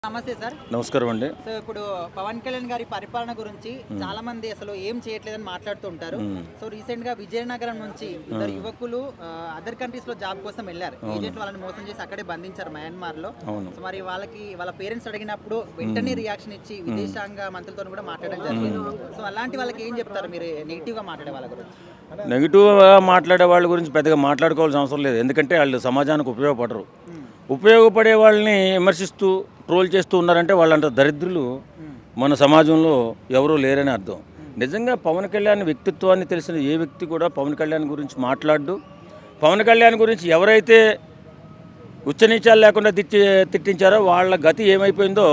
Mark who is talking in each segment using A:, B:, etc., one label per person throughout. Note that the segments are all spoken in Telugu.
A: నమస్తే సార్.
B: నమస్కారం అండి.
A: సో ఇప్పుడు పవన్ కళ్యాణ్ గారి పరిపాలన గురించి చాలా మంది అసలు ఏం చేయట్లేదని మాట్లాడుతూ ఉంటారు. సో రీసెంట్ గా విజయనగరం నుంచి ఇద్దరు యువకులు అదర్ కంట్రీస్ లో జాబ్ కోసం వెళ్ళారు. ఏజెంట్ వాళ్ళని మోసం చేసి అక్కడే బంధించారు మయన్మార్ లో. సో మరి వాళ్ళ పేరెంట్స్ అడిగినప్పుడు వెంటనే రియాక్షన్ ఇచ్చి విదేశాంగ మంత్రులతో కూడా మాట్లాడడం జరిగింది. సో అలాంటి వాళ్ళకి ఏం చెప్తారు మీరు నెగిటివ్ గా మాట్లాడే వాళ్ళ గురించి?
B: నెగిటివ్గా మాట్లాడే వాళ్ళ గురించి పెద్దగా మాట్లాడుకోవాల్సిన అవసరం లేదు. ఎందుకంటే వాళ్ళు సమాజానికి ఉపయోగపడరు. ఉపయోగపడే వాళ్ళని విమర్శిస్తూ ట్రోల్ చేస్తూ ఉన్నారంటే వాళ్ళంత దరిద్రులు మన సమాజంలో ఎవరూ లేరని అర్థం. నిజంగా పవన్ కళ్యాణ్ వ్యక్తిత్వాన్ని తెలిసిన ఏ వ్యక్తి కూడా పవన్ కళ్యాణ్ గురించి మాట్లాడు. పవన్ కళ్యాణ్ గురించి ఎవరైతే ఉచ్చనీచాలు లేకుండా తిట్టించారో వాళ్ళ గతి ఏమైపోయిందో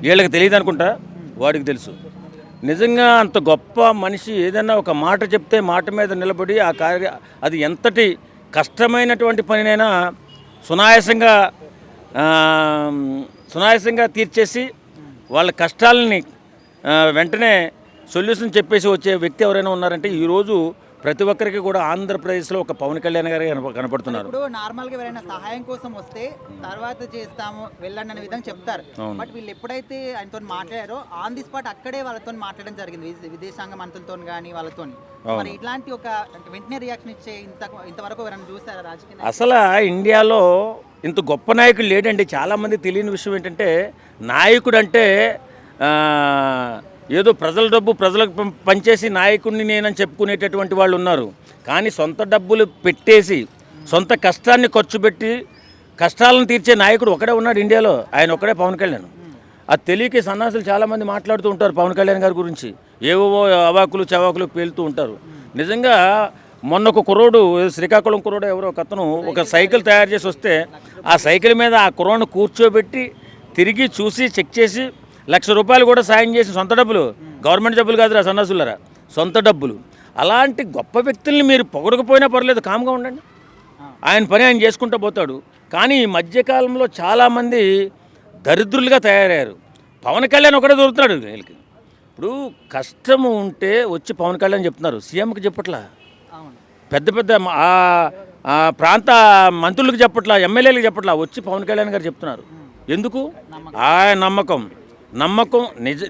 B: వీళ్ళకి తెలియదు అనుకుంటా, వాడికి తెలుసు. నిజంగా అంత గొప్ప మనిషి ఏదైనా ఒక మాట చెప్తే మాట మీద నిలబడి అది ఎంతటి కష్టమైనటువంటి పనినైనా సునాయాసంగా తీర్చేసి వాళ్ళ కష్టాలని వెంటనే సొల్యూషన్ చెప్పేసి వచ్చే వ్యక్తి ఎవరైనా ఉన్నారంటే ఈరోజు ప్రతి ఒక్కరికి కూడా ఆంధ్రప్రదేశ్లో ఒక పవన్ కళ్యాణ్ గారు కనపడుతున్నారు.
A: ఇప్పుడు నార్మల్గా ఎవరైనా సహాయం కోసం వస్తే తర్వాత చేస్తాము వెళ్ళండి అనే విధంగా చెప్తారు. బట్ వీళ్ళు ఎప్పుడైతే ఆయనతో మాట్లాడారో ఆన్ ది స్పాట్ అక్కడే వాళ్ళతో మాట్లాడడం జరిగింది, విదేశాంగ మంత్రులతో కానీ వాళ్ళతో. మరి ఇట్లాంటి ఒక వెంటనే రియాక్షన్ ఇచ్చే ఇంతవరకు ఎవరైనా చూసారా రాజకీయ?
B: అసలు ఇండియాలో ఇంత గొప్ప నాయకుడు లేడండి. చాలామంది తెలియని విషయం ఏంటంటే నాయకుడు అంటే ఏదో ప్రజల డబ్బు ప్రజలకు పనిచేసి నాయకుడిని నేనని చెప్పుకునేటటువంటి వాళ్ళు ఉన్నారు. కానీ సొంత డబ్బులు పెట్టేసి సొంత కష్టాన్ని ఖర్చు పెట్టి కష్టాలను తీర్చే నాయకుడు ఒకడే ఉన్నాడు ఇండియాలో, ఆయన ఒకడే పవన్ కళ్యాణ్. అది తెలియక సన్నాసులు చాలామంది మాట్లాడుతూ ఉంటారు పవన్ కళ్యాణ్ గారి గురించి, ఏవో అవాకులు చవాకులు పేలుతూ ఉంటారు. నిజంగా మొన్న ఒక కుర్రోడు, శ్రీకాకుళం కుర్రోడు ఎవరో ఒక అతను ఒక సైకిల్ తయారు చేసి వస్తే ఆ సైకిల్ మీద ఆ కుర్రోడ్ని కూర్చోబెట్టి తిరిగి చూసి చెక్ చేసి ₹1,00,000 కూడా సాయం చేసి, సొంత డబ్బులు, గవర్నమెంట్ డబ్బులు కాదురా సన్నాసులరా, సొంత డబ్బులు. అలాంటి గొప్ప వ్యక్తుల్ని మీరు పొగడకపోయినా పర్లేదు, కామ్గా ఉండండి, ఆయన పని ఆయన చేసుకుంటూ పోతాడు. కానీ ఈ మధ్యకాలంలో చాలామంది దరిద్రులుగా తయారయ్యారు. పవన్ కళ్యాణ్ ఒకటే దొరుకుతున్నాడు వీళ్ళకి. ఇప్పుడు కష్టము ఉంటే వచ్చి పవన్ కళ్యాణ్ చెప్తున్నారు, సీఎంకి చెప్పట్లా, పెద్ద పెద్ద ప్రాంత మంత్రులకు చెప్పట్లా, ఎమ్మెల్యేలకు చెప్పట్లా, వచ్చి పవన్ కళ్యాణ్ గారు చెప్తున్నారు. ఎందుకు? ఆయన నమ్మకం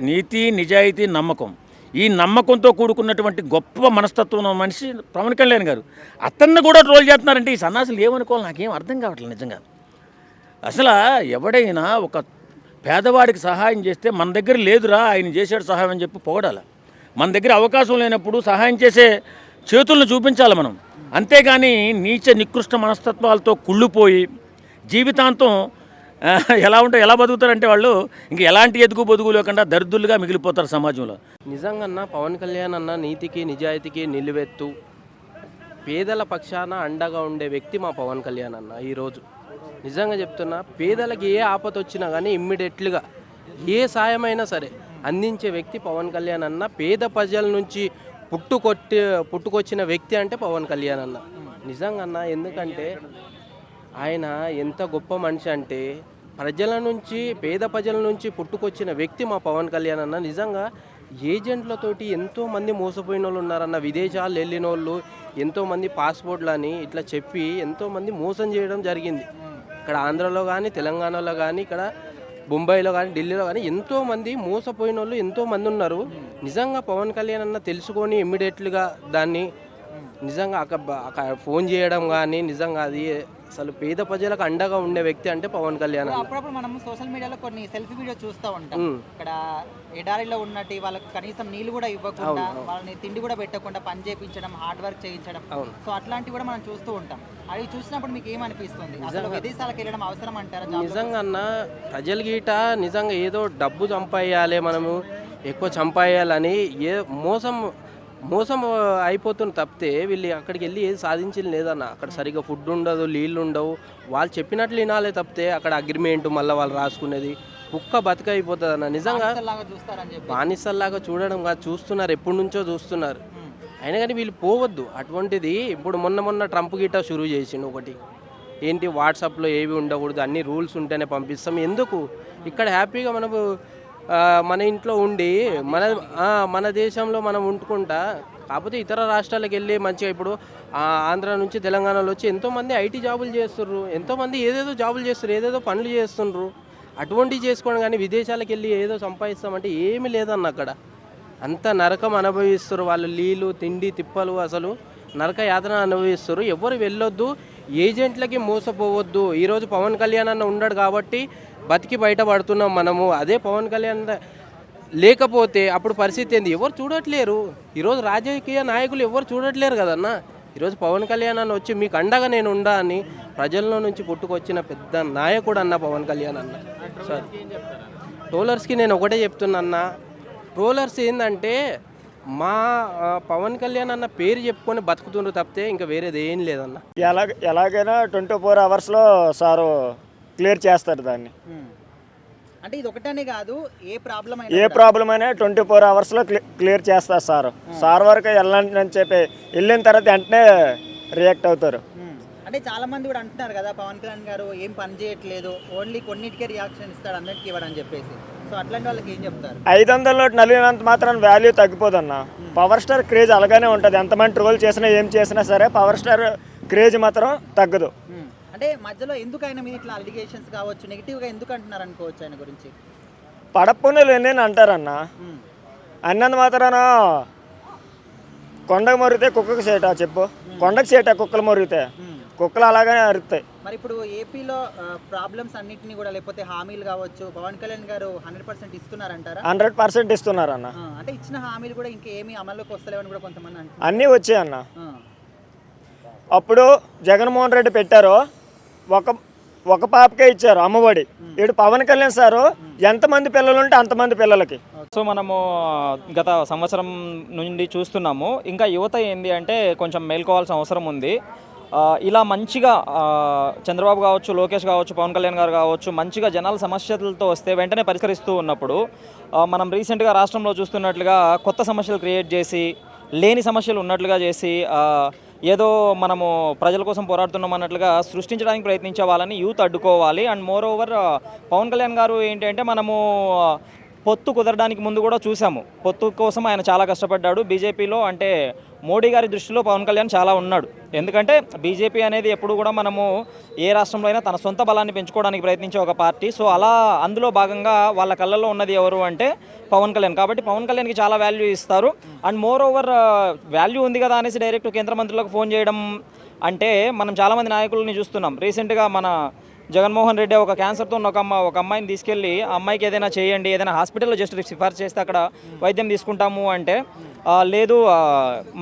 B: నీతి నిజాయితీ నమ్మకం. ఈ నమ్మకంతో కూడుకున్నటువంటి గొప్ప మనస్తత్వం ఉన్న మనిషి పవన్ కళ్యాణ్ గారు. అతన్ని కూడా ట్రోల్ చేస్తున్నారంటే ఈ సన్నాసులు ఏమనుకోవాలి నాకేం అర్థం కావట్లేదు నిజంగా. అసలు ఎవడైనా ఒక పేదవాడికి సహాయం చేస్తే మన దగ్గర లేదురా ఆయన చేసాడు సహాయం అని చెప్పి పొగడాలి. మన దగ్గర అవకాశం లేనప్పుడు సహాయం చేసే చేతులను చూపించాలి మనం. అంతేగాని నీచ నికృష్ట మనస్తత్వాలతో కుళ్ళిపోయి జీవితాంతం ఎలా బతుకుతారంటే వాళ్ళు ఇంక ఎలాంటి ఎదుగు బొదుగు లేకుండా దరిద్రులుగా మిగిలిపోతారు సమాజంలో.
C: నిజంగా పవన్ కళ్యాణ్ అన్న నీతికి నిజాయితీకి నిలువెత్తు, పేదల పక్షాన అండగా ఉండే వ్యక్తి మా పవన్ కళ్యాణ్ అన్న. ఈరోజు నిజంగా చెప్తున్నా, పేదలకు ఏ ఆపద వచ్చినా కానీ ఇమ్మీడియట్లుగా ఏ సాయమైనా సరే అందించే వ్యక్తి పవన్ కళ్యాణ్ అన్న. పేద ప్రజల నుంచి పుట్టుకొచ్చిన వ్యక్తి అంటే పవన్ కళ్యాణ్ అన్న. నిజంగా ఎందుకంటే ఆయన ఎంత గొప్ప మనిషి అంటే పేద ప్రజల నుంచి పుట్టుకొచ్చిన వ్యక్తి మా పవన్ కళ్యాణ్ అన్న. నిజంగా ఏజెంట్లతోటి ఎంతోమంది మోసపోయిన వాళ్ళు ఉన్నారన్న, విదేశాలు వెళ్ళిన వాళ్ళు ఎంతోమంది పాస్పోర్ట్లని ఇట్లా చెప్పి ఎంతోమంది మోసం చేయడం జరిగింది. ఇక్కడ ఆంధ్రలో కానీ తెలంగాణలో కానీ ఇక్కడ ముంబైలో కానీ ఢిల్లీలో కానీ ఎంతోమంది మోసపోయిన వాళ్ళు ఎంతోమంది ఉన్నారు. నిజంగా పవన్ కళ్యాణ్ అన్న తెలుసుకొని ఇమ్మీడియట్లుగా దాన్ని నిజంగా ఫోన్ చేయడం కానీ నిజంగా అది అసలు పేద ప్రజలకు అండగా ఉండే వ్యక్తి అంటే పవన్ కళ్యాణ్.
A: అప్పుడప్పుడు మనం సోషల్ మీడియాలో కొన్ని సెల్ఫీ వీడియో చూస్తూ ఉంటాం. ఇక్కడ ఎడారిలో ఉన్నట్టు వాళ్ళకి కనీసం నీళ్ళు కూడా ఇవ్వకుండా, వాళ్ళని తిండి కూడా పెట్టకుండా పని చేయించడం, హార్డ్ వర్క్ చేయించడం, సో అట్లాంటివి కూడా మనం చూస్తూ ఉంటాం. అవి చూసినప్పుడు మీకు ఏమనిపిస్తుంది? అసలు విదేశాలకు వెళ్ళడం అవసరం అంటారా?
C: నిజంగా అన్న ప్రజల గీట నిజంగా ఏదో డబ్బు చంపేయాలి, మనము ఎక్కువ చంపేయాలని మోసం అయిపోతుంది తప్పితే వీళ్ళు అక్కడికి వెళ్ళి ఏది సాధించింది లేదన్న. అక్కడ సరిగ్గా ఫుడ్ ఉండదు, నీళ్ళు ఉండవు, వాళ్ళు చెప్పినట్లు వినాలే తప్పితే అక్కడ అగ్రిమెంట్ మళ్ళీ వాళ్ళు రాసుకునేది కుక్క బతికైపోతుంది అన్న. నిజంగా బానిసల్లాగా చూడడం కాదు, చూస్తున్నారు, ఎప్పటి నుంచో చూస్తున్నారు. అయినా కానీ వీళ్ళు పోవద్దు అటువంటిది. ఇప్పుడు మొన్న ట్రంప్ గిట్ట షురూ చేసిండు ఒకటి, ఏంటి వాట్సాప్లో ఏవి ఉండకూడదు, అన్ని రూల్స్ ఉంటేనే పంపిస్తాం. ఎందుకు? ఇక్కడ హ్యాపీగా మనకు మన ఇంట్లో ఉండి మన దేశంలో మనం ఉంటుకుంటా, కాకపోతే ఇతర రాష్ట్రాలకు వెళ్ళి మంచిగా ఇప్పుడు ఆంధ్ర నుంచి తెలంగాణలో వచ్చి ఎంతోమంది ఐటీ జాబులు చేస్తుర్రు, ఎంతోమంది ఏదేదో జాబులు చేస్తున్నారు, ఏదేదో పనులు చేస్తుండ్రు. అటువంటివి చేసుకోవడం కానీ విదేశాలకు వెళ్ళి ఏదో సంపాదిస్తామంటే ఏమీ లేదన్న అక్కడ అంత నరకం అనుభవిస్తారు వాళ్ళు, నీళ్ళు తిండి తిప్పలు, అసలు నరక యాతన అనుభవిస్తారు. ఎవరు వెళ్ళొద్దు, ఏజెంట్లకి మోసపోవద్దు. ఈరోజు పవన్ కళ్యాణ్ అన్న ఉన్నాడు కాబట్టి బతికి బయటపడుతున్నాం మనము. అదే పవన్ కళ్యాణ్ లేకపోతే అప్పుడు పరిస్థితి ఏంది? ఎవరు చూడట్లేరు. ఈరోజు రాజకీయ నాయకులు ఎవరు చూడట్లేరు కదన్న. ఈరోజు పవన్ కళ్యాణ్ అన్న వచ్చి మీకు అండగా నేను ఉండా అని ప్రజల్లో నుంచి పుట్టుకొచ్చిన పెద్ద నాయకుడు అన్న పవన్ కళ్యాణ్ అన్న. సార్ ట్రోలర్స్కి నేను ఒకటే చెప్తున్నా, ట్రోలర్స్ ఏంటంటే మా పవన్ కళ్యాణ్ అన్న పేరు చెప్పుకొని బతుకుతుండ్రు తప్పితే ఇంకా వేరేది ఏం లేదన్న.
D: ఎలాగైనా 24 అవర్స్లో సారు క్లియర్ చేస్తారు దాన్ని.
A: అంటే ఇది ఒకటనే కాదు, ఏ
D: ప్రాబ్లం అయినా 24 అవర్స్లో క్లియర్ చేస్తారు సార్. సార్ వరకు వెళ్ళండి అని చెప్పి వెళ్ళిన తర్వాత వెంటనే రియాక్ట్ అవుతారు.
A: అంటే చాలా మంది కూడా అంటున్నారు కదా, పవన్ కళ్యాణ్ గారు ఏం పని చేయట్లేదు, ఓన్లీ కొన్నిటికే రియాక్షన్ ఇస్తాడు, అన్నిటికీ ఇవ్వడని చెప్పేసి. సో అట్లాంటి వాళ్ళకి ఏం చెప్తారు?
D: 500 నోటు నలిగినంత మాత్రం వాల్యూ తగ్గిపోదన్న. పవర్ స్టార్ క్రేజ్ అలాగనే ఉంటుంది. ఎంతమంది ట్రోల్ చేసినా ఏం చేసినా సరే పవర్ స్టార్ క్రేజ్ మాత్రం తగ్గదు.
A: అంటే మధ్యలో ఎందుకు ఆయన మీద ఇట్లా అలిగేషన్స్ కావచ్చు, నెగిటివ్గా ఎందుకు అంటున్నారు అనుకోవచ్చు ఆయన గురించి?
D: పడప్పునులు ఎన్ని అంటారన్న. అన్నంత మాత్రాన కొండకు మొరిగితే కుక్కకు సేట చెప్పు, కొండకు సేట కుక్కలు మొరిగితే కుక్కలు అలాగనే అరుస్తాయి.
A: మరి ఇప్పుడు ఏపీలో ప్రాబ్లమ్స్ అన్నింటినీ కూడా, లేకపోతే హామీలు కావచ్చు, పవన్ కళ్యాణ్ గారు 100% ఇస్తున్నారంటారా?
D: 100% ఇస్తున్నారన్న.
A: అంటే ఇచ్చిన హామీలు కూడా ఇంకేమీ అమల్లోకి వస్తలేవని కూడా కొంతమంది అంటారు.
D: అన్నీ వచ్చాయన్న. అప్పుడు జగన్మోహన్ రెడ్డి పెట్టారు, ఒక పాపకే ఇచ్చారు అమ్మఒడి. ఇప్పుడు పవన్ కళ్యాణ్ సారు ఎంతమంది పిల్లలు ఉంటే అంతమంది పిల్లలకి.
E: సో మనము గత సంవత్సరం నుండి చూస్తున్నాము. ఇంకా యువత ఏంది అంటే కొంచెం మేల్కోవాల్సిన అవసరం ఉంది. ఇలా మంచిగా చంద్రబాబు కావచ్చు, లోకేష్ కావచ్చు, పవన్ కళ్యాణ్ గారు కావచ్చు, మంచిగా జనాల సమస్యలతో వస్తే వెంటనే పరిష్కరిస్తూ ఉన్నప్పుడు మనం రీసెంట్గా రాష్ట్రంలో చూస్తున్నట్లుగా కొత్త సమస్యలు క్రియేట్ చేసి, లేని సమస్యలు ఉన్నట్లుగా చేసి, ఏదో మనము ప్రజల కోసం పోరాడుతున్నాం అన్నట్లుగా సృష్టించడానికి ప్రయత్నించే వాళ్ళని యూత్ అడ్డుకోవాలి. And moreover Pawan Kalyan garu ఏంటంటే మనము పొత్తు కుదరడానికి ముందు కూడా చూసాము, పొత్తు కోసం ఆయన చాలా కష్టపడ్డాడు. బీజేపీలో అంటే మోడీ గారి దృష్టిలో పవన్ కళ్యాణ్ చాలా ఉన్నాడు. ఎందుకంటే బీజేపీ అనేది ఎప్పుడు కూడా మనము ఏ రాష్ట్రంలో అయినా తన సొంత బలాన్ని పెంచుకోవడానికి ప్రయత్నించే ఒక పార్టీ. సో అలా అందులో భాగంగా వాళ్ళ కళ్ళల్లో ఉన్నది ఎవరు అంటే పవన్ కళ్యాణ్. కాబట్టి పవన్ కళ్యాణ్కి చాలా వాల్యూ ఇస్తారు. అండ్ మోర్ ఓవర్ వాల్యూ ఉంది కదా అనేసి డైరెక్ట్ కేంద్ర మంత్రులకు ఫోన్ చేయడం అంటే మనం చాలామంది నాయకులని చూస్తున్నాం. రీసెంట్గా మన జగన్మోహన్ రెడ్డి ఒక క్యాన్సర్తో ఉన్న ఒక అమ్మాయిని తీసుకెళ్ళి, ఆ అమ్మాయికి ఏదైనా చేయండి, ఏదైనా హాస్పిటల్లో జస్ట్ సిఫార్సు చేస్తే అక్కడ వైద్యం తీసుకుంటాము అంటే లేదు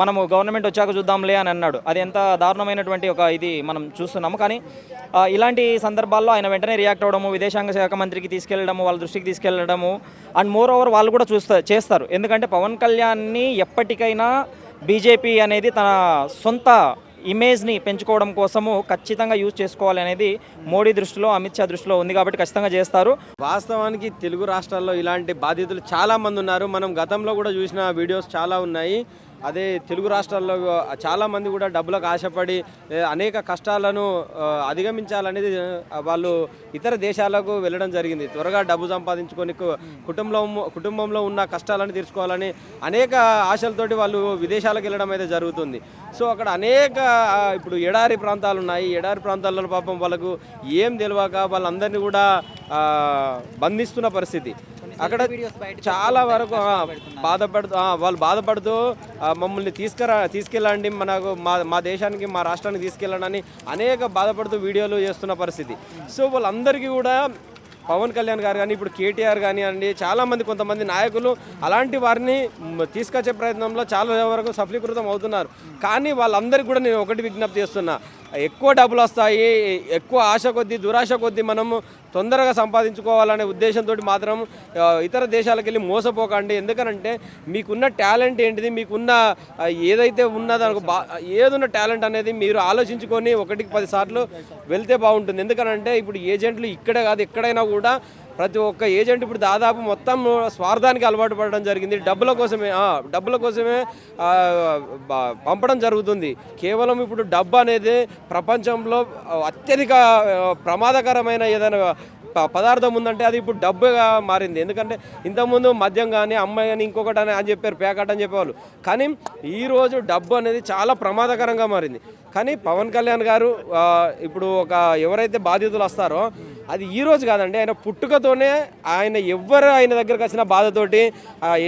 E: మనము గవర్నమెంట్ వచ్చాక చూద్దాంలే అని అన్నాడు. అది ఎంత దారుణమైనటువంటి ఒక ఇది మనం చూస్తున్నాము. కానీ ఇలాంటి సందర్భాల్లో ఆయన వెంటనే రియాక్ట్ అవ్వడము, విదేశాంగ శాఖ మంత్రికి తీసుకెళ్లడము, వాళ్ళ దృష్టికి తీసుకెళ్లడము, అండ్ మోర్ ఓవర్ వాళ్ళు కూడా చేస్తారు. ఎందుకంటే పవన్ కళ్యాణ్ని ఎప్పటికైనా బీజేపీ అనేది తన సొంత ఇమేజ్ని పెంచుకోవడం కోసము ఖచ్చితంగా యూజ్ చేసుకోవాలి అనేది మోడీ దృష్టిలో, అమిత్ షా దృష్టిలో ఉంది. కాబట్టి ఖచ్చితంగా చేస్తారు.
C: వాస్తవానికి తెలుగు రాష్ట్రాల్లో ఇలాంటి బాధితులు చాలామంది ఉన్నారు. మనం గతంలో కూడా చూసిన వీడియోస్ చాలా ఉన్నాయి. అదే తెలుగు రాష్ట్రాల్లో చాలామంది కూడా డబ్బులకు ఆశపడి అనేక కష్టాలను అధిగమించాలనేది వాళ్ళు ఇతర దేశాలకు వెళ్ళడం జరిగింది. త్వరగా డబ్బు సంపాదించుకొని కుటుంబంలో ఉన్న కష్టాలను తీర్చుకోవాలని అనేక ఆశలతోటి వాళ్ళు విదేశాలకు వెళ్ళడం అయితే జరుగుతుంది. సో అక్కడ అనేక ఇప్పుడు ఎడారి ప్రాంతాలు ఉన్నాయి. ఎడారి ప్రాంతాల్లో పాపం వాళ్ళకు ఏం తెలియక వాళ్ళందరినీ కూడా బంధిస్తున్న పరిస్థితి. అక్కడ చాలా వరకు వాళ్ళు బాధపడుతూ మమ్మల్ని తీసుకెళ్ళండి, మా దేశానికి, మా రాష్ట్రానికి తీసుకెళ్ళండి అని అనేక బాధపడుతూ వీడియోలు చేస్తున్న పరిస్థితి. సో వాళ్ళందరికీ కూడా పవన్ కళ్యాణ్ గారు కానీ, ఇప్పుడు కేటీఆర్ కానివ్వండి, చాలామంది కొంతమంది నాయకులు అలాంటి వారిని తీసుకొచ్చే ప్రయత్నంలో చాలా వరకు సఫలీకృతం అవుతున్నారు. కానీ వాళ్ళందరికీ కూడా నేను ఒకటి విజ్ఞప్తి చేస్తున్నా, ఎక్కువ డబ్బులు వస్తాయి, ఎక్కువ ఆశ కొద్దీ, దురాశ కొద్దీ మనము తొందరగా సంపాదించుకోవాలనే ఉద్దేశంతో మాత్రం ఇతర దేశాలకు వెళ్ళి మోసపోకండి. ఎందుకనంటే మీకున్న టాలెంట్ ఏంటిది, మీకున్న ఏదైతే ఉన్నదానికి ఏదున్న టాలెంట్ అనేది మీరు ఆలోచించుకొని 1-10 సార్లు వెళ్తే బాగుంటుంది. ఎందుకనంటే ఇప్పుడు ఏజెంట్లు ఇక్కడే కాదు, ఎక్కడైనా కూడా ప్రతి ఒక్క ఏజెంట్ ఇప్పుడు దాదాపు మొత్తం స్వార్థానికి అలవాటు పడడం జరిగింది. డబ్బుల కోసమే పంపడం జరుగుతుంది. కేవలం ఇప్పుడు డబ్బు అనేది ప్రపంచంలో అత్యధిక ప్రమాదకరమైన ఏదైనా పదార్థం ఉందంటే అది ఇప్పుడు డబ్బుగా మారింది. ఎందుకంటే ఇంతకుముందు మద్యం కానీ అమ్మాయి కానీ ఇంకొకటి అని చెప్పారు, ప్యాకెట్ అని చెప్పేవాళ్ళు. కానీ ఈరోజు డబ్బు అనేది చాలా ప్రమాదకరంగా మారింది. కానీ పవన్ కళ్యాణ్ గారు ఇప్పుడు ఒక ఎవరైతే బాధితులు వస్తారో అది ఈ రోజు కాదండి, ఆయన పుట్టుకతోనే ఆయన దగ్గరకు వచ్చిన బాధతోటి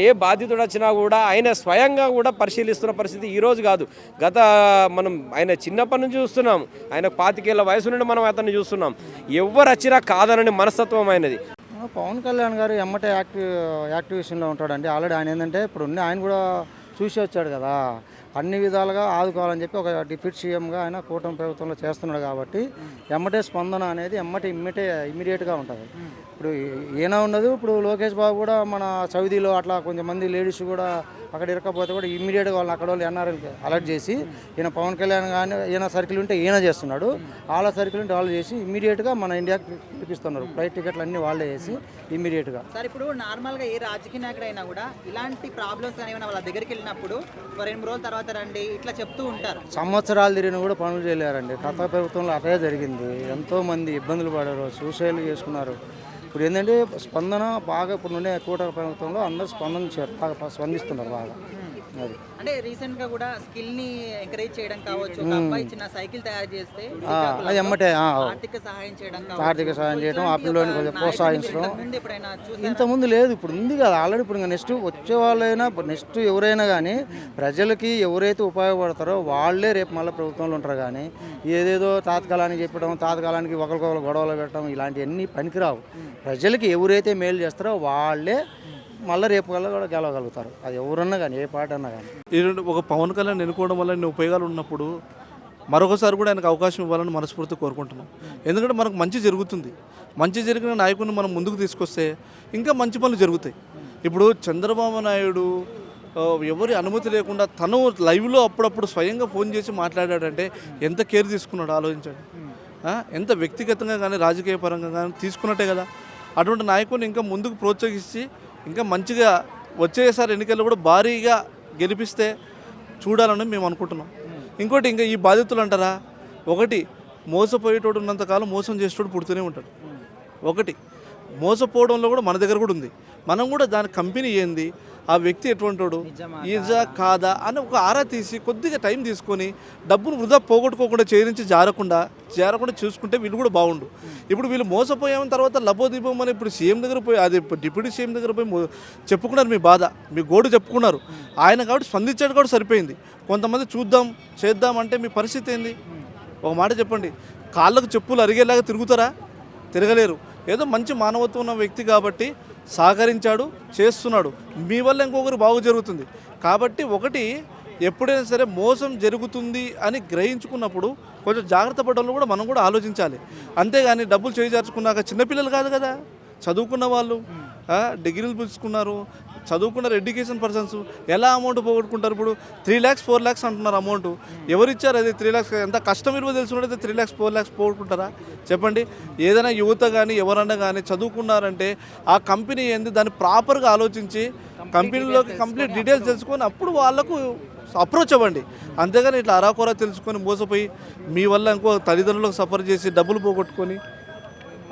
C: ఏ బాధితుడు వచ్చినా కూడా ఆయన స్వయంగా కూడా పరిశీలిస్తున్న పరిస్థితి ఈ రోజు కాదు. మనం ఆయన చిన్నప్పటి నుంచి చూస్తున్నాం, ఆయన 25 ఏళ్ల వయసు నుండి మనం అతన్ని చూస్తున్నాం. ఎవరు వచ్చినా కాదనని మనస్తత్వం ఆయనది.
F: పవన్ కళ్యాణ్ గారు ఎమ్మటే యాక్టివేషన్లో ఉంటాడండి. ఆల్రెడీ ఆయన ఏంటంటే ఇప్పుడు ఆయన కూడా చూసి వచ్చాడు కదా, అన్ని విధాలుగా ఆదుకోవాలని చెప్పి ఒక డిప్యూటీ సీఎంగా ఆయన కూటమి ప్రభుత్వంలో చేస్తున్నాడు కాబట్టి ఎమ్మటే స్పందన అనేది ఇమ్మీడియట్గా ఉంటుంది. ఇప్పుడు ఈయన ఉండదు, ఇప్పుడు లోకేష్ బాబు కూడా మన సౌదీలో అట్లా కొంతమంది లేడీస్ కూడా అక్కడ ఇరకపోతే కూడా ఇమ్మీడియట్గా వాళ్ళని అక్కడ వాళ్ళు ఎన్ఆర్ఎల్కి అలర్ట్ చేసి ఈయన పవన్ కళ్యాణ్ కానీ ఈయన సర్కిల్ ఉంటే ఈయన చేస్తున్నాడు, వాళ్ళ సర్కిల్ ఉంటే వాళ్ళు చేసి ఇమ్మీడియట్గా మన ఇండియాకి పిలిపిస్తున్నారు. ఫ్లైట్ టికెట్లు అన్నీ వాళ్ళే చేసి ఇమ్మీడియట్గా.
A: సార్ ఇప్పుడు నార్మల్గా ఏ రాజకీయ నాయకుడు అయినా కూడా ఇలాంటి ప్రాబ్లమ్స్ కానీ వాళ్ళ దగ్గరికి వెళ్ళినప్పుడు 2 రోజుల తర్వాత రండి ఇట్లా చెప్తూ ఉంటారు.
F: సంవత్సరాలు తిరిగిన కూడా పనులు చేయలేరండి. గత ప్రభుత్వంలో అదే జరిగింది. ఎంతోమంది ఇబ్బందులు పడారు, సూసైడ్ చేసుకున్నారు. ఇప్పుడు ఏంటంటే స్పందన బాగా ఇప్పుడు నుండే కూటమి ప్రభుత్వంలో అందరూ స్పందిస్తున్నారు బాగా. అది
A: అంటే రీసెంట్ గా కూడా స్కిల్ ని ఎంకరేజ్ చేయడం కావచ్చు, ఒక అబ్బాయి చిన్న సైకిల్ తయారు చేస్తే
F: అది ఎమ్మటే
A: ఆర్థిక సహాయం చేయడం,
F: ఆర్థిక సహాయం చేయడం, ఆ పిల్లోని కొంచెం ప్రోత్సహించడం.
A: ఎప్పుడైనా
F: ఇంతకుముందు లేదు, ఇప్పుడు ఉంది కదా ఆల్రెడీ. ఇప్పుడు ఇంకా నెక్స్ట్ వచ్చే వాళ్ళైనా నెక్స్ట్ ఎవరైనా కానీ ప్రజలకి ఎవరైతే ఉపయోగపడతారో వాళ్ళే రేపు మళ్ళీ ప్రభుత్వంలో ఉంటారు. కానీ ఏదేదో తాత్కాలానికి చెప్పడం, తాత్కాలానికి ఒకరికొకరు గొడవలు పెట్టడం ఇలాంటివన్నీ పనికిరావు. ప్రజలకి ఎవరైతే మేలు చేస్తారో వాళ్ళే మళ్ళీ రేపు కల్లా కూడా గెలవగలుగుతారు. అది ఎవరన్నా కానీ ఏ పార్టీ అన్నా కానీ.
G: ఒక పవన్ కళ్యాణ్ ఎన్నుకోవడం వల్ల ఎన్ని ఉపయోగాలు ఉన్నప్పుడు మరొకసారి కూడా ఆయనకు అవకాశం ఇవ్వాలని మనస్ఫూర్తి కోరుకుంటున్నాం. ఎందుకంటే మనకు మంచి జరుగుతుంది. మంచి జరిగిన నాయకుడిని మనం ముందుకు తీసుకొస్తే ఇంకా మంచి పనులు జరుగుతాయి. ఇప్పుడు చంద్రబాబు నాయుడు ఎవరి అనుమతి లేకుండా తను లైవ్లో అప్పుడప్పుడు స్వయంగా ఫోన్ చేసి మాట్లాడాడంటే ఎంత కేర్ తీసుకున్నాడు ఆలోచించండి. ఎంత వ్యక్తిగతంగా కానీ రాజకీయ పరంగా కానీ తీసుకున్నట్టే కదా. అటువంటి నాయకుడిని ఇంకా ముందుకు ప్రోత్సహించి ఇంకా మంచిగా వచ్చేసారి ఎన్నికల్లో కూడా భారీగా గెలిపిస్తే చూడాలని మేము అనుకుంటున్నాం. ఇంకోటి ఇంకా ఈ బాధితులు అంటారా, ఒకటి మోసపోయేటోడు ఉన్నంతకాలం మోసం చేసేటోడు పుడుతూనే ఉంటాడు. ఒకటి మోసపోవడంలో కూడా మన దగ్గర కూడా ఉంది. మనం కూడా దాని కంపెనీ ఏంది, ఆ వ్యక్తి ఎటువంటివాడు, ఈజా కాదా అని ఒక ఆరా తీసి కొద్దిగా టైం తీసుకొని డబ్బును వృధా పోగొట్టుకోకుండా చేరించి జారకుండా చూసుకుంటే వీళ్ళు కూడా బాగుండు. ఇప్పుడు వీళ్ళు మోసపోయామని తర్వాత లబోదీపం ఇప్పుడు సీఎం దగ్గర పోయి, అది డిప్యూటీ సీఎం దగ్గర పోయి చెప్పుకున్నారు మీ బాధ, మీ గోడు చెప్పుకున్నారు. ఆయన కాబట్టి స్పందించాడు కూడా సరిపోయింది. కొంతమంది చూద్దాం చేద్దాం అంటే మీ పరిస్థితి ఏంది? ఒక మాట చెప్పండి, కాళ్ళకు చెప్పులు అరిగేలాగా తిరుగుతారా? తిరగలేరు. ఏదో మంచి మానవత్వం ఉన్న వ్యక్తి కాబట్టి సహకరించాడు, చేస్తున్నాడు. మీ వల్ల ఇంకొకరు బాగు జరుగుతుంది. కాబట్టి ఒకటి ఎప్పుడైనా సరే మోసం జరుగుతుంది అని గ్రహించుకున్నప్పుడు కొంచెం జాగ్రత్త పడడంలో కూడా మనం కూడా ఆలోచించాలి. అంతేగాని డబ్బులు చేజార్చుకున్నాక చిన్నపిల్లలు కాదు కదా, చదువుకున్న వాళ్ళు, డిగ్రీలు పుచ్చుకున్నారు, చదువుకున్నారు, ఎడ్యుకేషన్ పర్సన్స్ ఎలా అమౌంట్ పోగొట్టుకుంటారు? ఇప్పుడు 3 lakhs 4 lakhs అంటున్నారు అమౌంట్. ఎవరిచ్చారు అది 3 lakhs? ఎంత కష్టం ఇరువో తెలుసుకుంటే 3 lakhs 4 lakhs పోగొట్టుకుంటారా చెప్పండి? ఏదైనా యువత కానీ ఎవరన్నా కానీ చదువుకున్నారంటే ఆ కంపెనీ ఏంది దాన్ని ప్రాపర్గా ఆలోచించి కంపెనీలోకి కంప్లీట్ డీటెయిల్స్ తెలుసుకొని అప్పుడు వాళ్ళకు అప్రోచ్ అవ్వండి. అంతేగాని ఇట్లా అరాకొరా తెలుసుకొని మోసపోయి మీ వల్ల ఇంకో తల్లిదండ్రులకు సఫర్ చేసి డబ్బులు పోగొట్టుకొని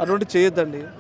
G: అటువంటి చేయొద్దండి.